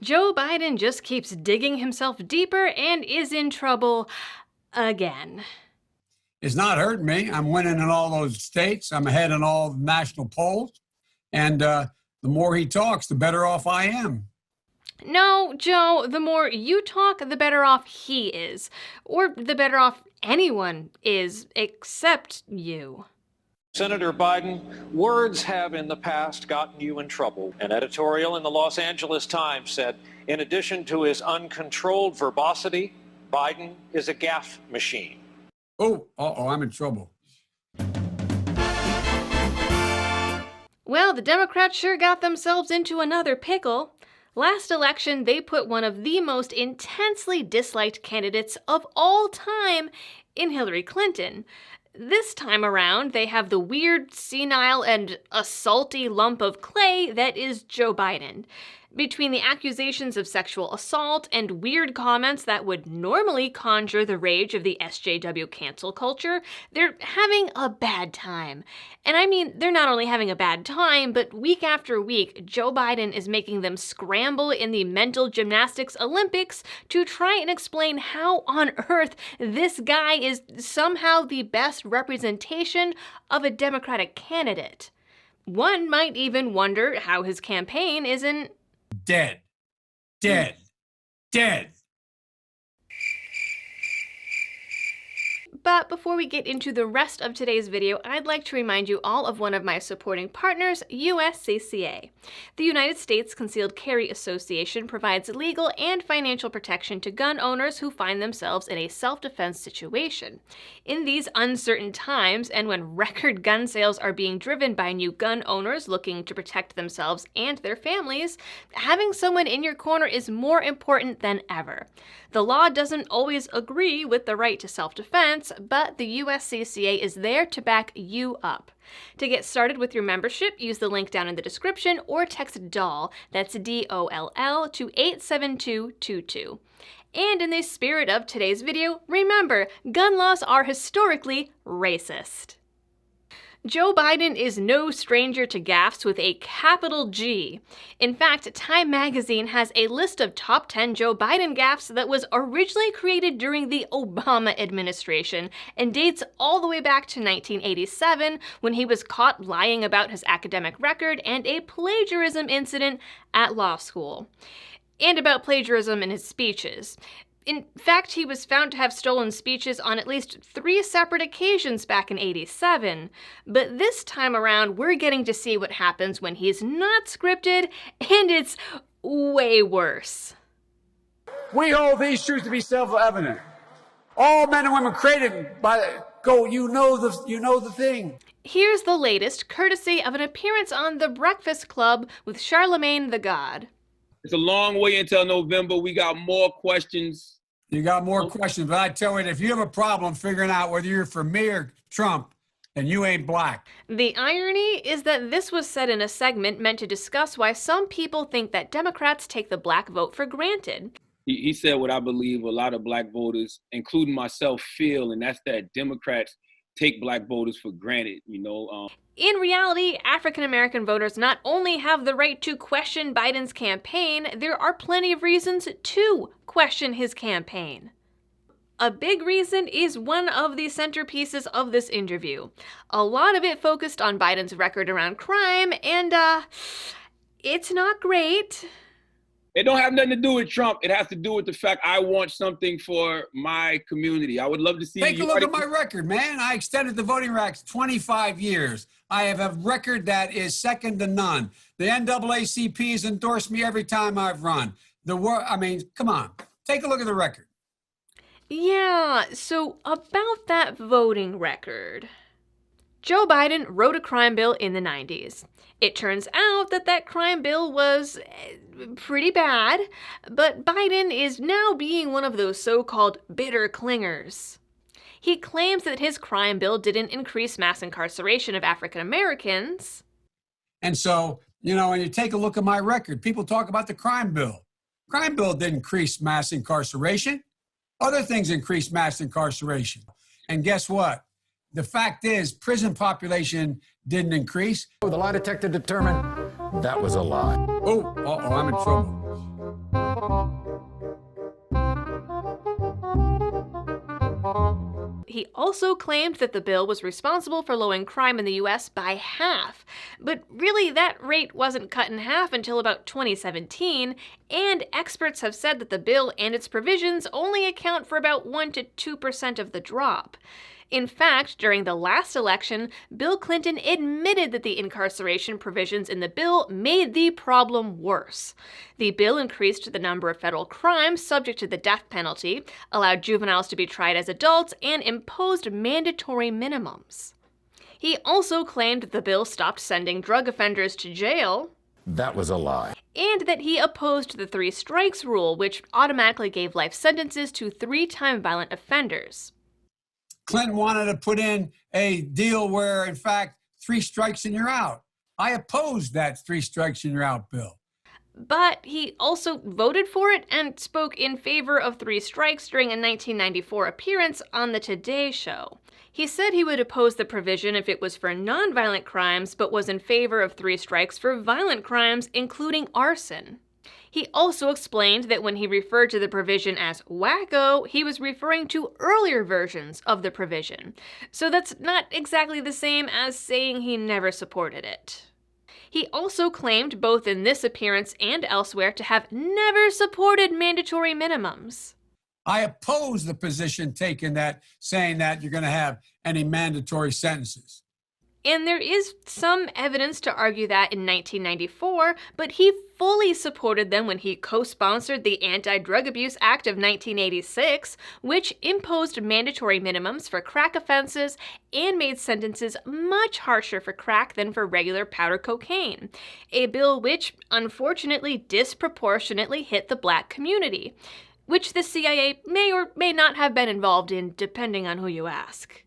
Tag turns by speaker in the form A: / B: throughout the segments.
A: Joe Biden just keeps digging himself deeper and is in trouble again.
B: It's not hurting me. I'm winning in all those states. I'm ahead in all the national polls. And the more he talks, the better off I am.
A: No, Joe, the more you talk, the better off he is. Or the better off anyone is, except you.
C: Senator Biden, words have in the past gotten you in trouble. An editorial in the Los Angeles Times said, in addition to his uncontrolled verbosity, Biden is a gaffe machine.
B: Oh, I'm in trouble.
A: Well, the Democrats sure got themselves into another pickle. Last election, they put one of the most intensely disliked candidates of all time in Hillary Clinton. This time around, they have the weird, senile, and assaulty lump of clay that is Joe Biden. Between the accusations of sexual assault and weird comments that would normally conjure the rage of the SJW cancel culture, they're having a bad time. And I mean, they're not only having a bad time, but week after week, Joe Biden is making them scramble in the mental gymnastics Olympics to try and explain how on earth this guy is somehow the best representation of a Democratic candidate. One might even wonder how his campaign isn't
B: dead.
A: But before we get into the rest of today's video, I'd like to remind you all of one of my supporting partners, USCCA. The United States Concealed Carry Association provides legal and financial protection to gun owners who find themselves in a self-defense situation. In these uncertain times, and when record gun sales are being driven by new gun owners looking to protect themselves and their families, having someone in your corner is more important than ever. The law doesn't always agree with the right to self-defense, but the USCCA is there to back you up. To get started with your membership, use the link down in the description or text DOLL, that's DOLL, to 87222. And in the spirit of today's video, remember, gun laws are historically racist. Joe Biden is no stranger to gaffes with a capital G. In fact, Time magazine has a list of top 10 Joe Biden gaffes that was originally created during the Obama administration and dates all the way back to 1987 when he was caught lying about his academic record and a plagiarism incident at law school. And about plagiarism in his speeches. In fact, he was found to have stolen speeches on at least 3 separate occasions back in '87. But this time around, we're getting to see what happens when he's not scripted, and it's way worse.
B: We hold these truths to be self-evident. All men and women created by you know the thing.
A: Here's the latest, courtesy of an appearance on The Breakfast Club with Charlemagne the God.
D: It's a long way until November. We got more questions.
B: You got more questions, but I tell you, if you have a problem figuring out whether you're for me or Trump, then you ain't black.
A: The irony is that this was said in a segment meant to discuss why some people think that Democrats take the black vote for granted.
D: He said what I believe a lot of black voters, including myself, feel, and that's that Democrats take black voters for granted,
A: In reality, African-American voters not only have the right to question Biden's campaign, there are plenty of reasons to question his campaign. A big reason is one of the centerpieces of this interview. A lot of it focused on Biden's record around crime, and it's not great.
D: It don't have nothing to do with Trump. It has to do with the fact I want something for my community. I would love to see.
B: Take a look at my record, man. I extended the voting rights 25 years. I have a record that is second to none. The NAACP has endorsed me every time I've run. Come on. Take a look at the record.
A: Yeah, so about that voting record. Joe Biden wrote a crime bill in the 90s. It turns out that crime bill was pretty bad, but Biden is now being one of those so-called bitter clingers. He claims that his crime bill didn't increase mass incarceration of African Americans.
B: And so, when you take a look at my record, people talk about the crime bill. Crime bill didn't increase mass incarceration. Other things increased mass incarceration. And guess what? The fact is, prison population didn't increase.
E: The lie detector determined that was a lie.
B: I'm in trouble.
A: He also claimed that the bill was responsible for lowering crime in the US by half. But really, that rate wasn't cut in half until about 2017, and experts have said that the bill and its provisions only account for about 1 to 2% of the drop. In fact, during the last election, Bill Clinton admitted that the incarceration provisions in the bill made the problem worse. The bill increased the number of federal crimes subject to the death penalty, allowed juveniles to be tried as adults, and imposed mandatory minimums. He also claimed that the bill stopped sending drug offenders to jail.
E: That was a lie.
A: And that he opposed the 3 strikes rule, which automatically gave life sentences to 3-time violent offenders.
B: Clinton wanted to put in a deal where, in fact, 3 strikes and you're out. I opposed that 3 strikes and you're out bill.
A: But he also voted for it and spoke in favor of 3 strikes during a 1994 appearance on The Today Show. He said he would oppose the provision if it was for nonviolent crimes, but was in favor of 3 strikes for violent crimes, including arson. He also explained that when he referred to the provision as wacko, he was referring to earlier versions of the provision. So that's not exactly the same as saying he never supported it. He also claimed, both in this appearance and elsewhere, to have never supported mandatory minimums.
B: I oppose the position taken that saying that you're going to have any mandatory sentences.
A: And there is some evidence to argue that in 1994, but he fully supported them when he co-sponsored the Anti-Drug Abuse Act of 1986, which imposed mandatory minimums for crack offenses and made sentences much harsher for crack than for regular powder cocaine, a bill which, unfortunately, disproportionately hit the black community, which the CIA may or may not have been involved in, depending on who you ask.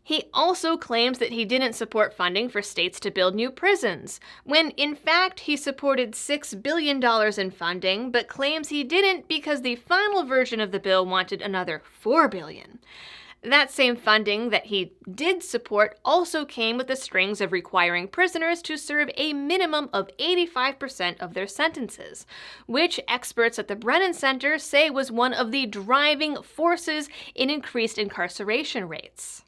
A: He also claims that he didn't support funding for states to build new prisons, when in fact he supported $6 billion in funding, but claims he didn't because the final version of the bill wanted another $4 billion. That same funding that he did support also came with the strings of requiring prisoners to serve a minimum of 85% of their sentences, which experts at the Brennan Center say was one of the driving forces in increased incarceration rates.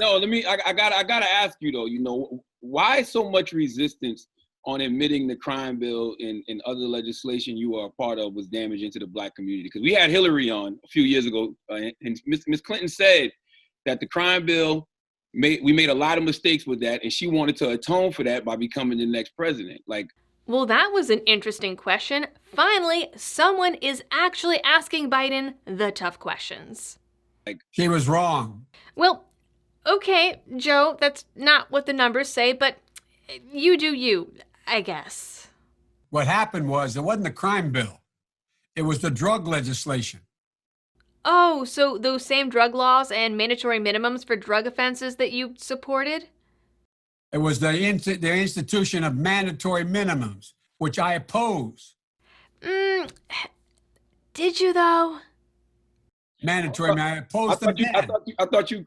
D: No, I gotta ask you though, why so much resistance on admitting the crime bill and other legislation you are a part of was damaging to the black community? Because we had Hillary on a few years ago, and Ms. Clinton said that the crime bill, we made a lot of mistakes with that, and she wanted to atone for that by becoming the next president.
A: Well, that was an interesting question. Finally, someone is actually asking Biden the tough questions.
B: He was wrong.
A: Well, okay, Joe, that's not what the numbers say, but you do you, I guess.
B: What happened was, it wasn't the crime bill. It was the drug legislation.
A: Oh, so those same drug laws and mandatory minimums for drug offenses that you supported?
B: It was the institution of mandatory minimums, which I oppose.
A: Did you though?
B: Mandatory, I opposed them then.
D: I thought you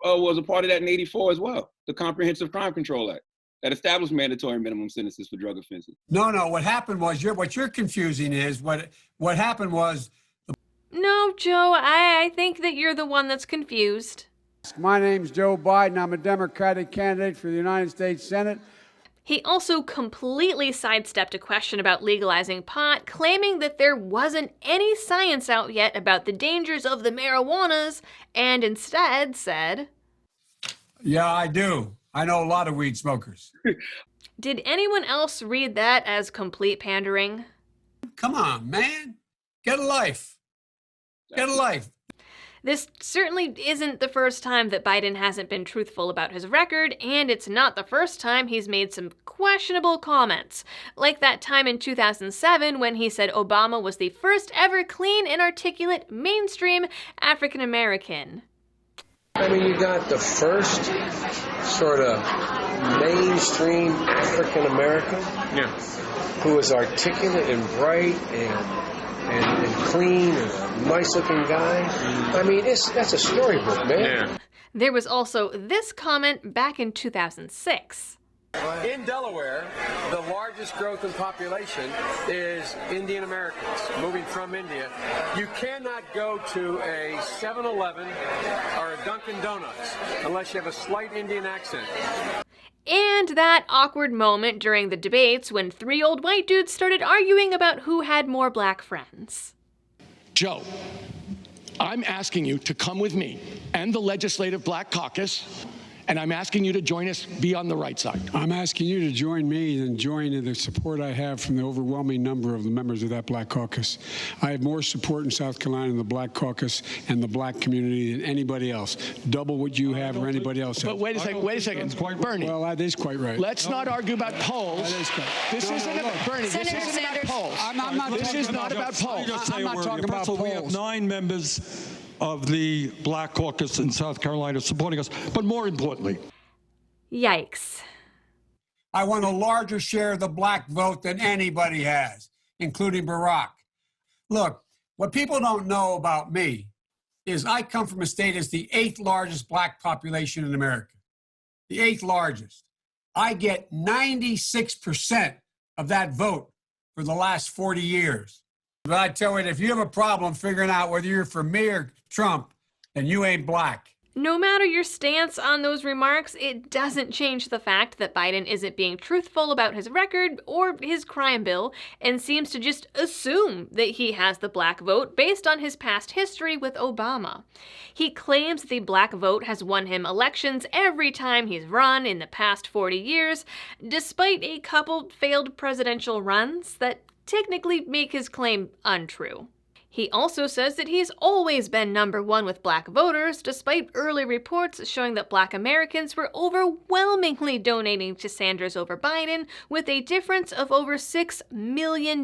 D: was a part of that in '84 as well. The Comprehensive Crime Control Act that established mandatory minimum sentences for drug offenses.
B: No. What happened was, what you're confusing is what happened was.
A: No, Joe, I think that you're the one that's confused.
F: My name's Joe Biden. I'm a Democratic candidate for the United States Senate.
A: He also completely sidestepped a question about legalizing pot, claiming that there wasn't any science out yet about the dangers of the marijuanas, and instead said,
B: Yeah, I do. I know a lot of weed smokers.
A: Did anyone else read that as complete pandering?
B: Come on, man. Get a life. Get a life.
A: This certainly isn't the first time that Biden hasn't been truthful about his record, and it's not the first time he's made some questionable comments, like that time in 2007 when he said Obama was the first ever clean and articulate mainstream African American.
G: I mean, you got the first sort of mainstream African American who was articulate and bright and clean and a nice-looking guy. I mean, that's a storybook, man.
A: There was also this comment back in 2006.
G: In Delaware, the largest growth in population is Indian Americans moving from India. You cannot go to a 7-Eleven or a Dunkin' Donuts unless you have a slight Indian accent.
A: And that awkward moment during the debates when three old white dudes started arguing about who had more black friends.
E: Joe, I'm asking you to come with me and the Legislative Black Caucus, and I'm asking you to join us, be on the right side.
F: I'm asking you to join me and join the support I have from the overwhelming number of the members of that Black Caucus. I have more support in South Carolina in the Black Caucus and the black community than anybody else. Double what you have or anybody else has.
E: But wait a second, Bernie.
F: Well, that is quite right.
E: Let's not argue about polls.
F: This
E: isn't about Bernie.
H: Senator
E: this isn't
H: Sanders.
E: about polls.
F: I'm not
E: this is not about polls.
F: I'm not talking about polls.
I: We have 9 members of the Black Caucus in South Carolina supporting us, but more importantly,
A: Yikes.
B: I won a larger share of the black vote than anybody has, including Barack. Look, what people don't know about me is I come from a state that's the 8th largest black population in America. The 8th largest. I get 96% of that vote for the last 40 years. But I tell you, if you have a problem figuring out whether you're for me or Trump, then you ain't black.
A: No matter your stance on those remarks, it doesn't change the fact that Biden isn't being truthful about his record or his crime bill and seems to just assume that he has the black vote based on his past history with Obama. He claims the black vote has won him elections every time he's run in the past 40 years, despite a couple failed presidential runs that technically make his claim untrue. He also says that he's always been #1 with black voters, despite early reports showing that black Americans were overwhelmingly donating to Sanders over Biden, with a difference of over $6 million.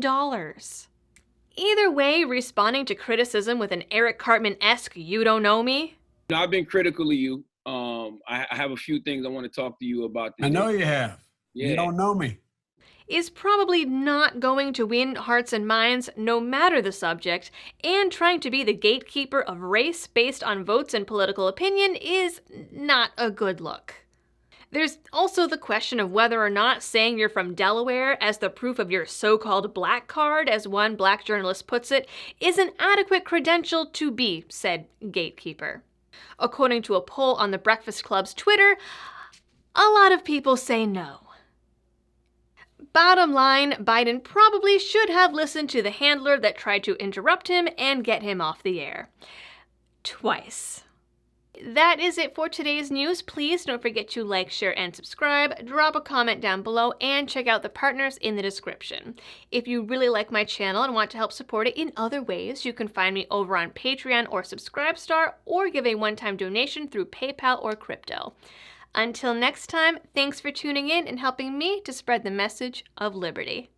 A: Either way, responding to criticism with an Eric Cartman-esque "you don't know me."
D: I've been critical of you. I have a few things I want to talk to you about today.
B: I know you have.
D: Yeah.
B: You don't know me.
A: Is probably not going to win hearts and minds no matter the subject, and trying to be the gatekeeper of race based on votes and political opinion is not a good look. There's also the question of whether or not saying you're from Delaware as the proof of your so-called black card, as one black journalist puts it, is an adequate credential to be said gatekeeper. According to a poll on the Breakfast Club's Twitter, a lot of people say no. Bottom line, Biden probably should have listened to the handler that tried to interrupt him and get him off the air. Twice. That is it for today's news. Please don't forget to like, share, and subscribe. Drop a comment down below and check out the partners in the description. If you really like my channel and want to help support it in other ways, you can find me over on Patreon or Subscribestar, or give a one-time donation through PayPal or crypto. Until next time, thanks for tuning in and helping me to spread the message of liberty.